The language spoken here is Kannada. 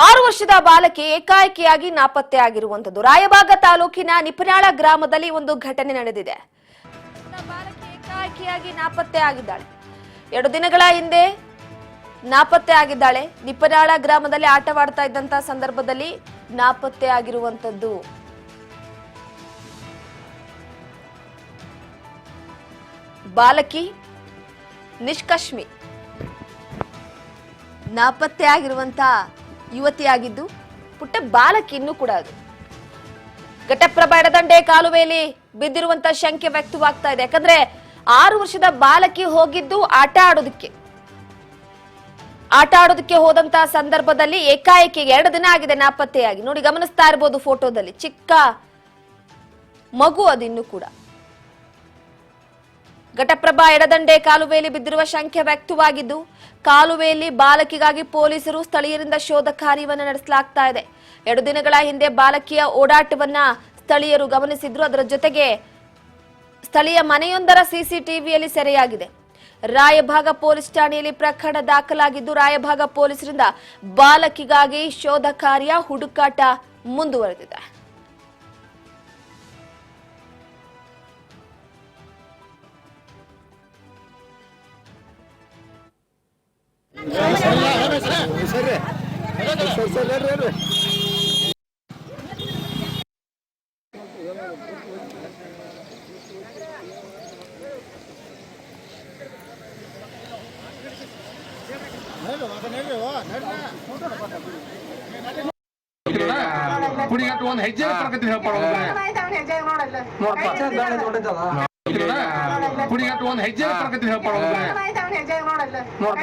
6 ವರ್ಷದ ಬಾಲಕಿ ಏಕಾಏಕಿಯಾಗಿ ನಾಪತ್ತೆಯಾಗಿರುವಂತದ್ದು ರಾಯಬಾಗ ತಾಲೂಕಿನ ನಿಪನಾಳ ಗ್ರಾಮದಲ್ಲಿ ಒಂದು ಘಟನೆ ನಡೆದಿದೆ. ಬಾಲಕಿ ಏಕಾಏಕಿಯಾಗಿ ನಾಪತ್ತೆಯಾಗಿದ್ದಾಳೆ. 2 ದಿನಗಳ ಹಿಂದೆ ನಾಪತ್ತೆಯಾಗಿದ್ದಾಳೆ. ನಿಪನಾಳ ಗ್ರಾಮದಲ್ಲಿ ಆಟವಾಡ್ತಾ ಇದ್ದಂತ ಸಂದರ್ಭದಲ್ಲಿ ನಾಪತ್ತೆಯಾಗಿರುವಂತದ್ದು. ಬಾಲಕಿ ನಿಷ್ಕಶ್ಮಿ ನಾಪತ್ತೆಯಾಗಿರುವಂತ ಯುವತಿಯಾಗಿದ್ದು ಪುಟ್ಟ ಬಾಲಕಿ ಇನ್ನೂ ಕೂಡ ಅದು. ಘಟಪ್ರಭಾ ಎಡದಂಡೆ ಕಾಲುವೆಯಲ್ಲಿ ಬಿದ್ದಿರುವಂತ ಶಂಕೆ ವ್ಯಕ್ತವಾಗ್ತಾ ಇದೆ. ಯಾಕಂದ್ರೆ 6 ವರ್ಷದ ಬಾಲಕಿ ಹೋಗಿದ್ದು ಆಟ ಆಡೋದಕ್ಕೆ ಹೋದಂತ ಸಂದರ್ಭದಲ್ಲಿ ಏಕಾಏಕಿ 2 ದಿನ ಆಗಿದೆ ನಾಪತ್ತೆಯಾಗಿ. ನೋಡಿ, ಗಮನಿಸ್ತಾ ಇರಬಹುದು ಫೋಟೋದಲ್ಲಿ, ಚಿಕ್ಕ ಮಗು ಅದು ಇನ್ನೂ ಕೂಡ. ಘಟಪ್ರಭಾ ಎಡದಂಡೆ ಕಾಲುವೆಯಲ್ಲಿ ಬಿದ್ದಿರುವ ಶಂಕೆ ವ್ಯಕ್ತವಾಗಿದ್ದು ಕಾಲುವೆಯಲ್ಲಿ ಬಾಲಕಿಗಾಗಿ ಪೊಲೀಸರು ಸ್ಥಳೀಯರಿಂದ ಶೋಧ ಕಾರ್ಯವನ್ನು ನಡೆಸಲಾಗ್ತಾ ಇದೆ. 2 ದಿನಗಳ ಹಿಂದೆ ಬಾಲಕಿಯ ಓಡಾಟವನ್ನ ಸ್ಥಳೀಯರು ಗಮನಿಸಿದ್ರು. ಅದರ ಜೊತೆಗೆ ಸ್ಥಳೀಯ ಮನೆಯೊಂದರ ಸಿಸಿಟಿವಿಯಲ್ಲಿ ಸೆರೆಯಾಗಿದೆ. ರಾಯಭಾಗ ಪೊಲೀಸ್ ಠಾಣೆಯಲ್ಲಿ ಪ್ರಕರಣ ದಾಖಲಾಗಿದ್ದು ರಾಯಭಾಗ ಪೊಲೀಸರಿಂದ ಬಾಲಕಿಗಾಗಿ ಶೋಧ ಕಾರ್ಯ ಹುಡುಕಾಟ ಮುಂದುವರೆದಿದೆ. ಕುಡಿಗಟ್ಟು ಒಂದು ಹೆಜ್ಜೆ ಪ್ರಕೃತಿ ಕುಡಿಗಟ್ಟು ಒಂದು ಹೆಜ್ಜೆ ಪ್ರಕೃತಿ ನೋಡ